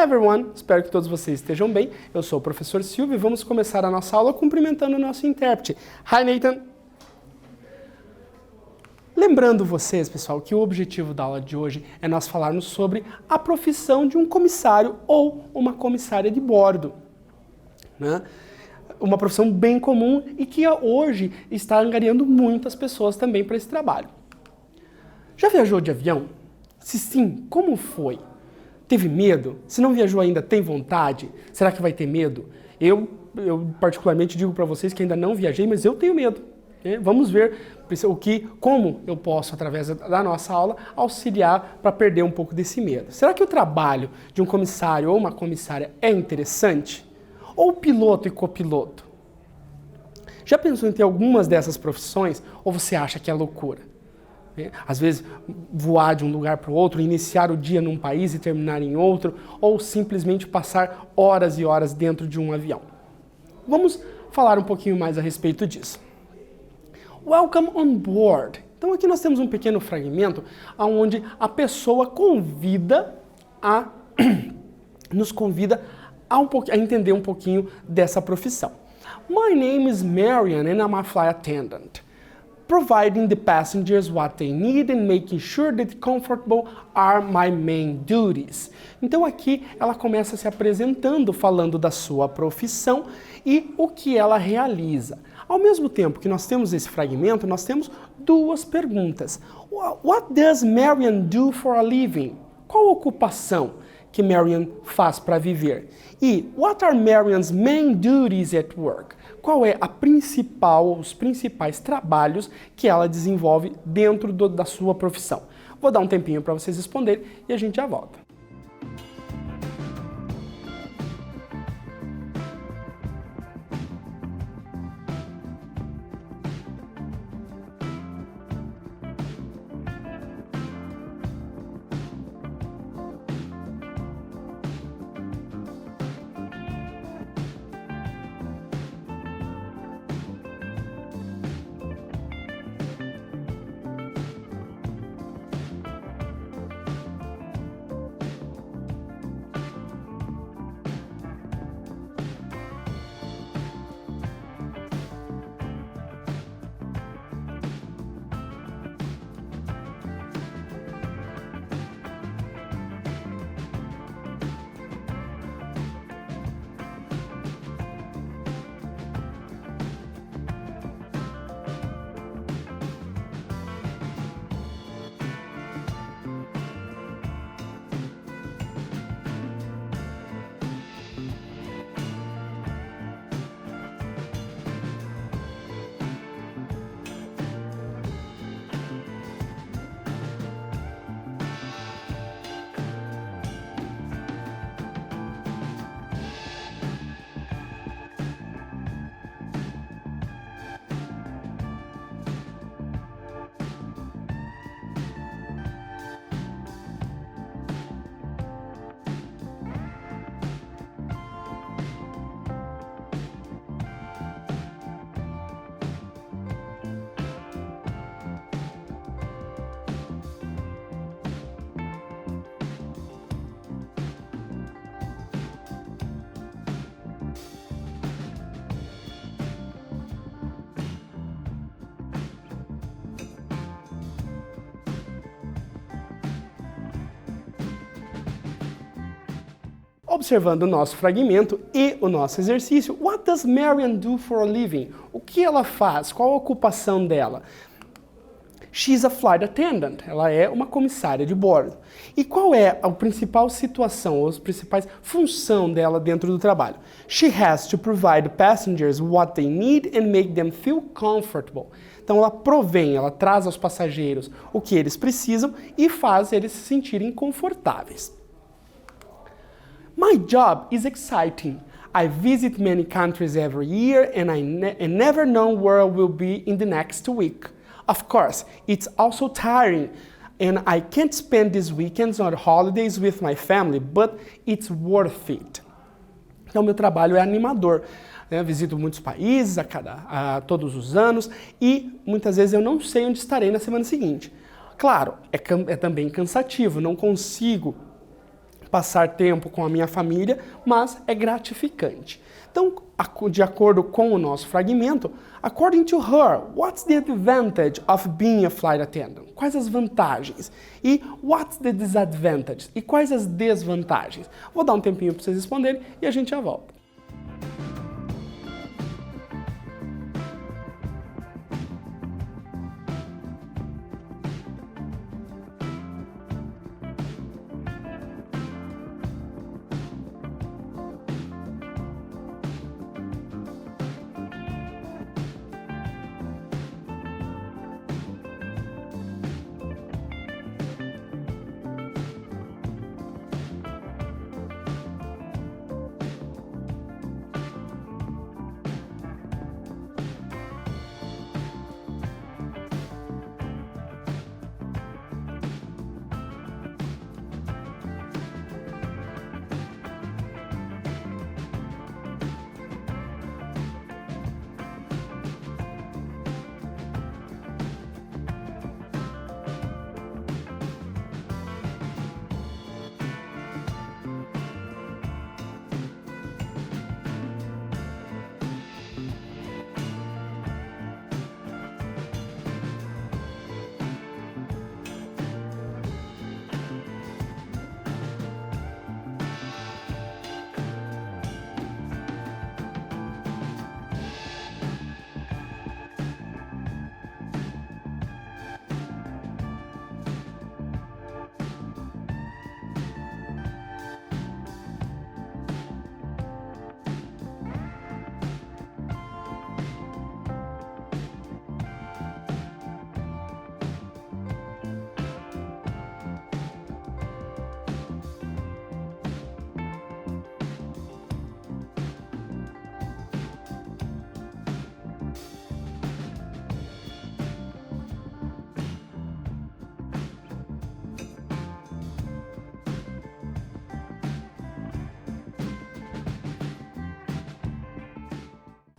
Hi everyone! Espero que todos vocês estejam bem. Eu sou o professor Silvio e vamos começar a nossa aula cumprimentando o nosso intérprete. Hi Nathan! Lembrando vocês, pessoal, que o objetivo da aula de hoje é nós falarmos sobre a profissão de um comissário ou uma comissária de bordo, né? Uma profissão bem comum e que hoje está angariando muitas pessoas também para esse trabalho. Já viajou de avião? Se sim, como foi? Teve medo? Se não viajou ainda, tem vontade? Será que vai ter medo? Eu particularmente digo para vocês que ainda não viajei, mas eu tenho medo. Vamos ver como eu posso, através da nossa aula, auxiliar para perder um pouco desse medo. Será que o trabalho de um comissário ou uma comissária é interessante? Ou piloto e copiloto? Já pensou em ter algumas dessas profissões ou você acha que é loucura? Às vezes voar de um lugar para o outro, iniciar o dia num país e terminar em outro, ou simplesmente passar horas e horas dentro de um avião. Vamos falar um pouquinho mais a respeito disso. Welcome on board. Então aqui nós temos um pequeno fragmento onde a pessoa nos convida a entender um pouquinho dessa profissão. My name is Marian and I'm a flight attendant. Providing the passengers what they need and making sure that comfortable are my main duties. Então aqui ela começa se apresentando, falando da sua profissão e o que ela realiza. Ao mesmo tempo que nós temos esse fragmento, nós temos duas perguntas. What does Marian do for a living? Qual a ocupação que Marian faz para viver? E what are Marian's main duties at work? Qual é os principais trabalhos que ela desenvolve dentro da sua profissão? Vou dar um tempinho para vocês responderem e a gente já volta. Observando o nosso fragmento e o nosso exercício, what does Marian do for a living? O que ela faz? Qual a ocupação dela? She's a flight attendant. Ela é uma comissária de bordo. E qual é a principal situação, ou a principal função dela dentro do trabalho? She has to provide passengers what they need and make them feel comfortable. Então ela traz aos passageiros o que eles precisam e faz eles se sentirem confortáveis. My job is exciting. I visit many countries every year and I never know where I will be in the next week. Of course, it's also tiring and I can't spend these weekends or holidays with my family, but it's worth it. Então, meu trabalho é animador. Eu visito muitos países a todos os anos e muitas vezes eu não sei onde estarei na semana seguinte. Claro, é também cansativo, não consigo passar tempo com a minha família, mas é gratificante. Então, de acordo com o nosso fragmento, according to her, what's the advantage of being a flight attendant? Quais as vantagens? E what's the disadvantages? E quais as desvantagens? Vou dar um tempinho para vocês responderem e a gente já volta.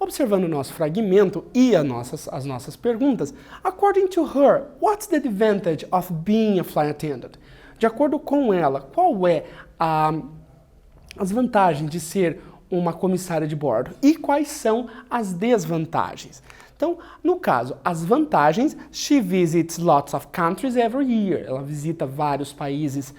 Observando o nosso fragmento e as nossas perguntas, according to her, what's the advantage of being a flight attendant? De acordo com ela, qual é as vantagens de ser uma comissária de bordo e quais são as desvantagens? Então, no caso, as vantagens, she visits lots of countries every year. Ela visita vários países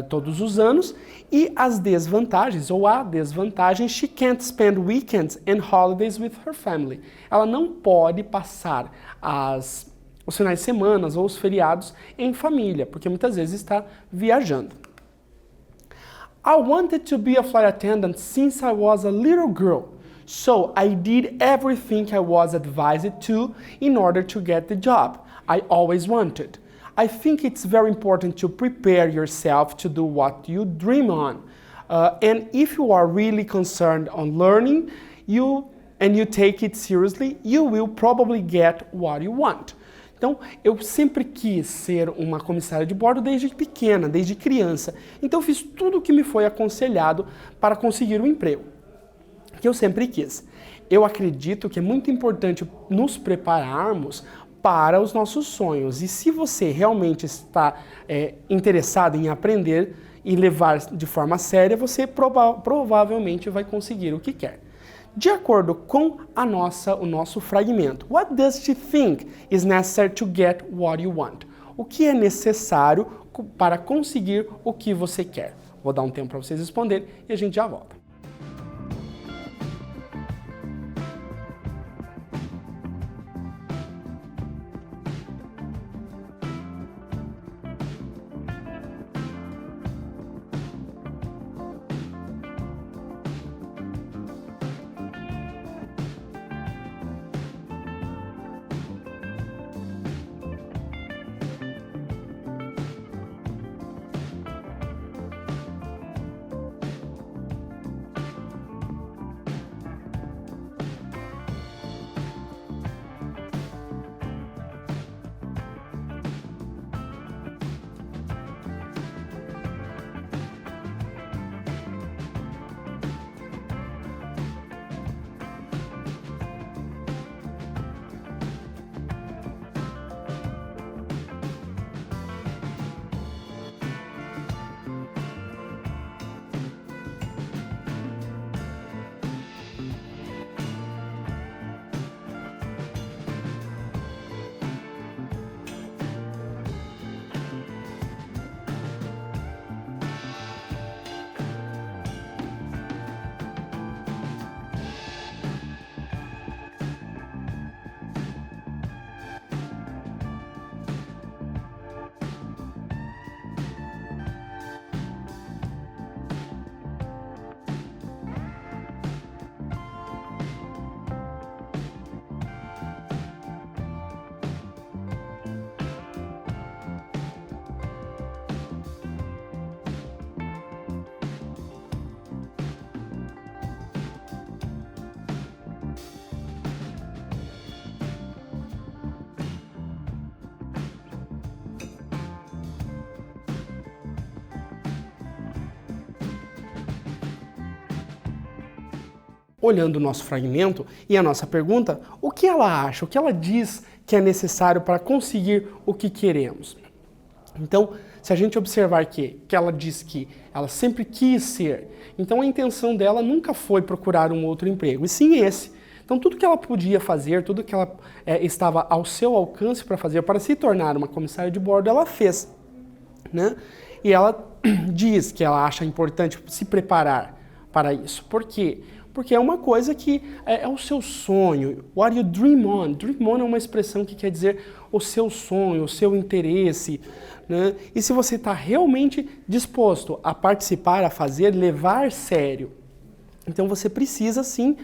todos os anos. E as desvantagens, ou a desvantagem, she can't spend weekends and holidays with her family. Ela não pode passar os finais de semana ou os feriados em família, porque muitas vezes está viajando. I wanted to be a flight attendant since I was a little girl. So I did everything I was advised to in order to get the job I always wanted. I think it's very important to prepare yourself to do what you dream on. And if you are really concerned on learning, and you take it seriously, you will probably get what you want. Então, eu sempre quis ser uma comissária de bordo desde pequena, desde criança. Então, eu fiz tudo o que me foi aconselhado para conseguir um emprego que eu sempre quis. Eu acredito que é muito importante nos prepararmos para os nossos sonhos. E se você realmente está interessado em aprender e levar de forma séria, você provavelmente vai conseguir o que quer. De acordo com o nosso fragmento, what does she think is necessary to get what you want? O que é necessário para conseguir o que você quer? Vou dar um tempo para vocês responderem e a gente já volta. olhando o nosso fragmento e a nossa pergunta, o que ela acha, o que ela diz que é necessário para conseguir o que queremos. Então, se a gente observar que ela diz que ela sempre quis ser, então a intenção dela nunca foi procurar um outro emprego, e sim esse. Então, tudo que ela podia fazer, tudo que ela estava ao seu alcance para fazer para se tornar uma comissária de bordo, ela fez, né? E ela diz que ela acha importante se preparar para isso. Por quê? Porque é uma coisa que é o seu sonho. What you dream on. Dream on é uma expressão que quer dizer o seu sonho, o seu interesse, né? E se você está realmente disposto a participar, a fazer, levar sério, então você precisa sim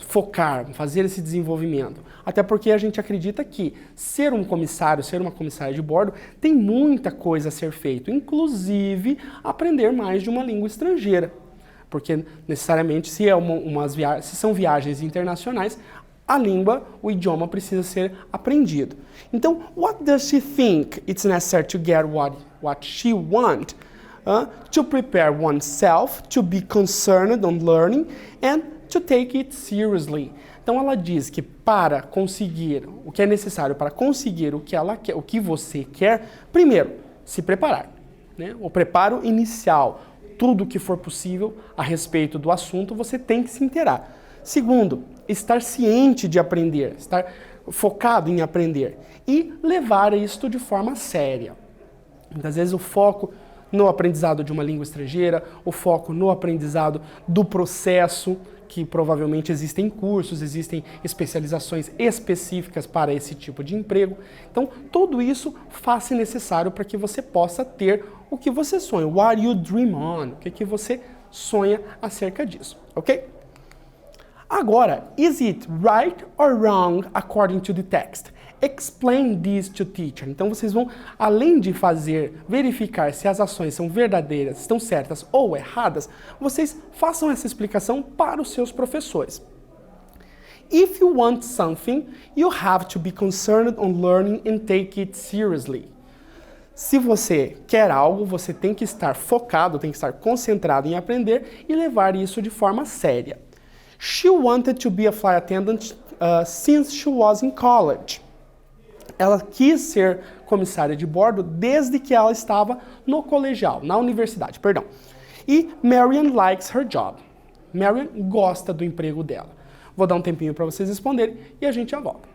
focar, fazer esse desenvolvimento. Até porque a gente acredita que ser um comissário, ser uma comissária de bordo, tem muita coisa a ser feito, inclusive aprender mais de uma língua estrangeira. Porque necessariamente se são viagens internacionais, a língua, o idioma precisa ser aprendido. Então, what does she think it's necessary to get what she wants? To prepare oneself, to be concerned on learning and to take it seriously. Então ela diz que para conseguir o que é necessário para conseguir o que ela quer, o que você quer, primeiro, se preparar, né? O preparo inicial, tudo o que for possível a respeito do assunto, você tem que se inteirar. Segundo, estar ciente de aprender, estar focado em aprender e levar isto de forma séria. Muitas vezes o foco no aprendizado de uma língua estrangeira, o foco no aprendizado do processo, que provavelmente existem cursos, existem especializações específicas para esse tipo de emprego. Então, tudo isso faz-se necessário para que você possa ter o que você sonha. What you dream on? O que você sonha acerca disso, ok? Agora, is it right or wrong according to the text? Explain this to teacher. Então vocês vão, além de verificar se as ações são verdadeiras, estão certas ou erradas, vocês façam essa explicação para os seus professores. If you want something, you have to be concerned on learning and take it seriously. Se você quer algo, você tem que estar focado, tem que estar concentrado em aprender e levar isso de forma séria. She wanted to be a flight attendant since she was in college. Ela quis ser comissária de bordo desde que ela estava no colegial, na universidade, perdão. E Marian likes her job. Marian gosta do emprego dela. Vou dar um tempinho para vocês responderem e a gente já volta.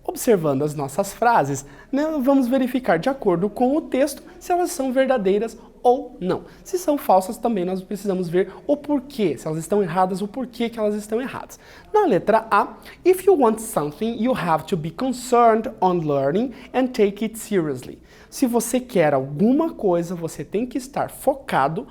Observando as nossas frases, né, vamos verificar de acordo com o texto se elas são verdadeiras ou não. Se são falsas, também nós precisamos ver o porquê, se elas estão erradas, o porquê que elas estão erradas. Na letra A, if you want something, you have to be concerned on learning and take it seriously. Se você quer alguma coisa, você tem que estar focado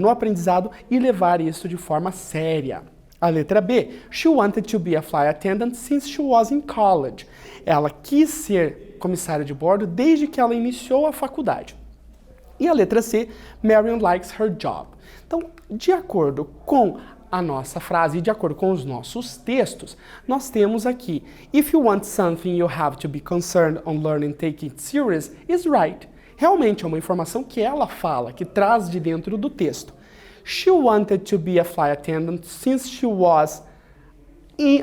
no aprendizado e levar isso de forma séria. A letra B, she wanted to be a flight attendant since she was in college. Ela quis ser comissária de bordo desde que ela iniciou a faculdade. E a letra C, Marion likes her job. Então, de acordo com a nossa frase e de acordo com os nossos textos, nós temos aqui, if you want something you have to be concerned on learning and take it serious is right. Realmente é uma informação que ela fala, que traz de dentro do texto. She wanted to be a flight attendant since she was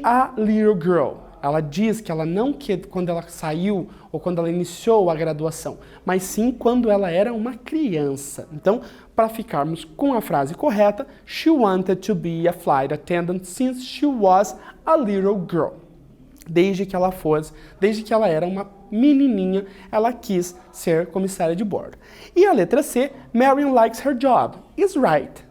a little girl. Ela diz que ela não quer quando ela saiu ou quando ela iniciou a graduação, mas sim quando ela era uma criança. Então, para ficarmos com a frase correta, she wanted to be a flight attendant since she was a little girl. Desde que ela era uma menininha, ela quis ser comissária de bordo. E a letra C, Marion likes her job, is right.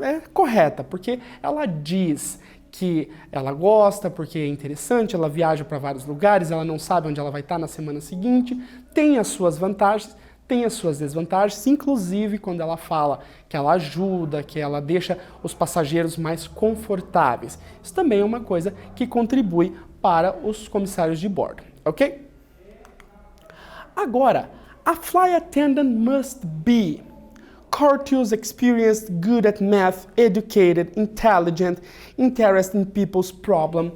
É correta, porque ela diz que ela gosta, porque é interessante, ela viaja para vários lugares, ela não sabe onde ela vai estar na semana seguinte, tem as suas vantagens, tem as suas desvantagens, inclusive quando ela fala que ela ajuda, que ela deixa os passageiros mais confortáveis. Isso também é uma coisa que contribui para os comissários de bordo, ok? Agora, a flight attendant must be courteous, experienced, good at math, educated, intelligent, interested in people's problem,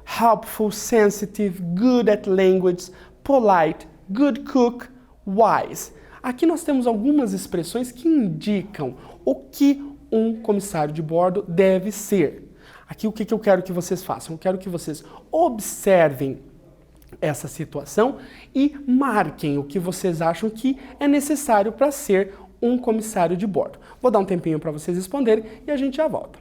helpful, sensitive, good at language, polite, good cook, wise. Aqui nós temos algumas expressões que indicam o que um comissário de bordo deve ser. Aqui o que eu quero que vocês façam? Eu quero que vocês observem essa situação e marquem o que vocês acham que é necessário para ser um comissário de bordo. Vou dar um tempinho para vocês responderem e a gente já volta.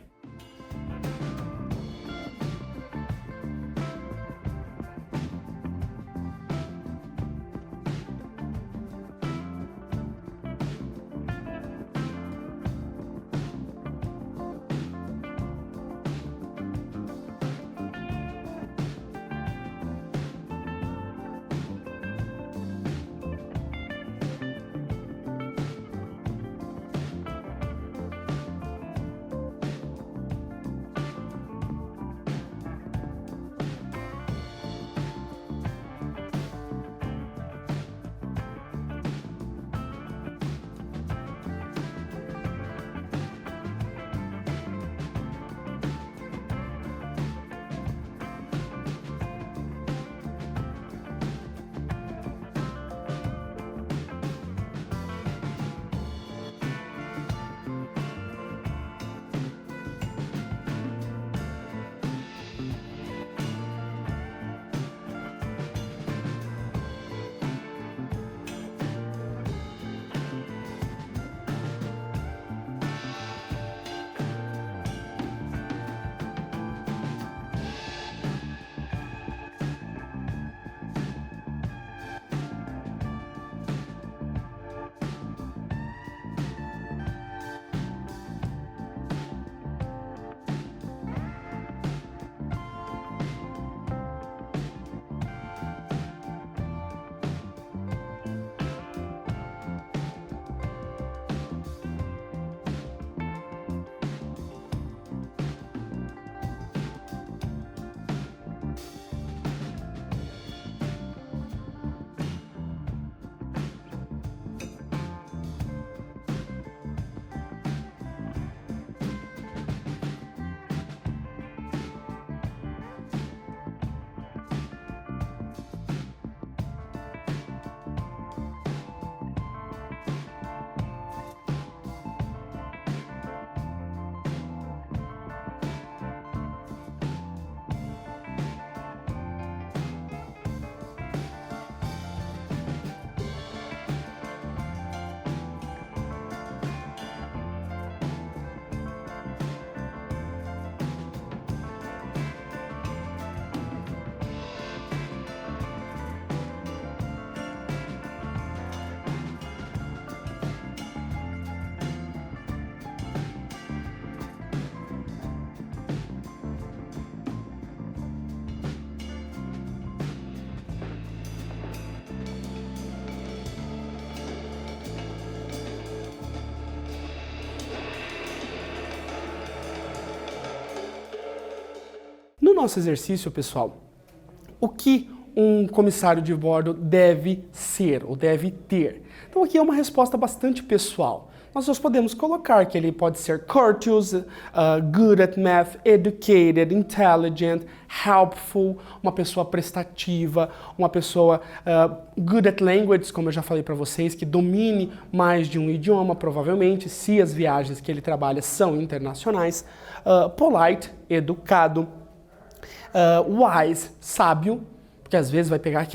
nosso exercício, pessoal, o que um comissário de bordo deve ser ou deve ter? Então aqui é uma resposta bastante pessoal. Nós podemos colocar que ele pode ser courteous, good at math, educated, intelligent, helpful, uma pessoa prestativa, uma pessoa good at languages, como eu já falei para vocês, que domine mais de um idioma, provavelmente, se as viagens que ele trabalha são internacionais, polite, educado, wise, sábio, porque às vezes vai pegar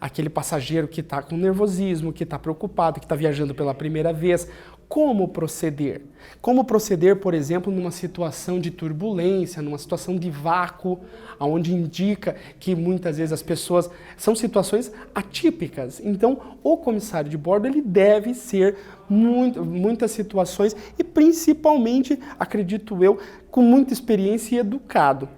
aquele passageiro que está com nervosismo, que está preocupado, que está viajando pela primeira vez. Como proceder? Como proceder, por exemplo, numa situação de turbulência, numa situação de vácuo, onde indica que muitas vezes as pessoas são situações atípicas. Então, o comissário de bordo ele deve ser muitas situações e principalmente, acredito eu, com muita experiência e educado.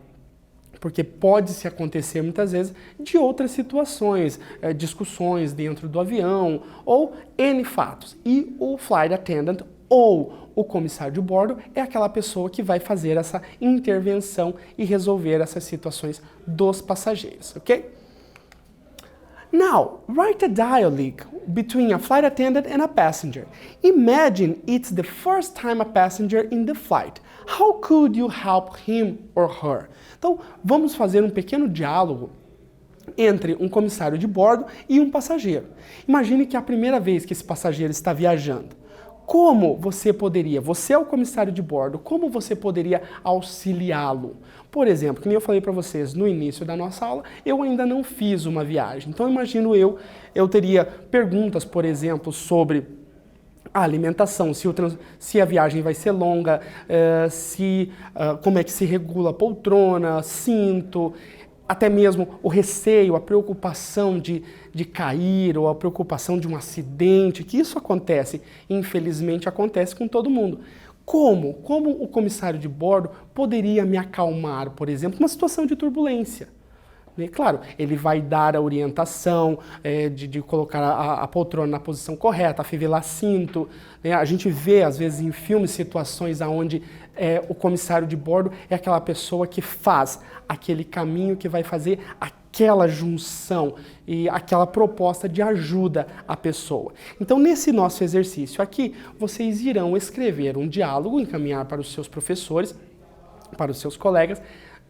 Porque pode-se acontecer muitas vezes de outras situações, discussões dentro do avião ou N fatos. E o flight attendant ou o comissário de bordo é aquela pessoa que vai fazer essa intervenção e resolver essas situações dos passageiros, ok? Now, write a dialogue between a flight attendant and a passenger. Imagine it's the first time a passenger in the flight. How could you help him or her? Então, vamos fazer um pequeno diálogo entre um comissário de bordo e um passageiro. Imagine que é a primeira vez que esse passageiro está viajando. Como você é o comissário de bordo, como você poderia auxiliá-lo? Por exemplo, como eu falei para vocês no início da nossa aula, eu ainda não fiz uma viagem. Então, imagino eu teria perguntas, por exemplo, sobre a alimentação, se a viagem vai ser longa, como é que se regula a poltrona, cinto, até mesmo o receio, a preocupação de cair ou a preocupação de um acidente, que isso acontece, infelizmente acontece com todo mundo. Como o comissário de bordo poderia me acalmar, por exemplo, numa situação de turbulência? E, claro, ele vai dar a orientação de colocar a poltrona na posição correta, afivelar cinto. Né? A gente vê, às vezes, em filmes, situações onde o comissário de bordo é aquela pessoa que faz aquele caminho, que vai fazer aquela junção e aquela proposta de ajuda à pessoa. Então, nesse nosso exercício aqui, vocês irão escrever um diálogo, encaminhar para os seus professores, para os seus colegas,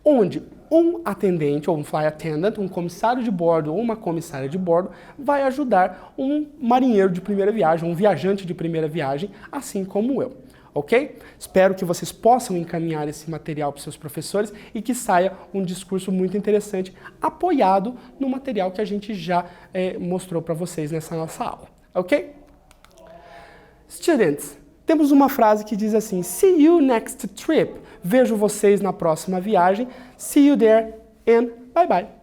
onde um atendente ou um flight attendant, um comissário de bordo ou uma comissária de bordo vai ajudar um marinheiro de primeira viagem, um viajante de primeira viagem, assim como eu, ok? Espero que vocês possam encaminhar esse material para os seus professores e que saia um discurso muito interessante, apoiado no material que a gente já mostrou para vocês nessa nossa aula, ok? Students, temos uma frase que diz assim: see you next trip. Vejo vocês na próxima viagem. See you there and bye bye.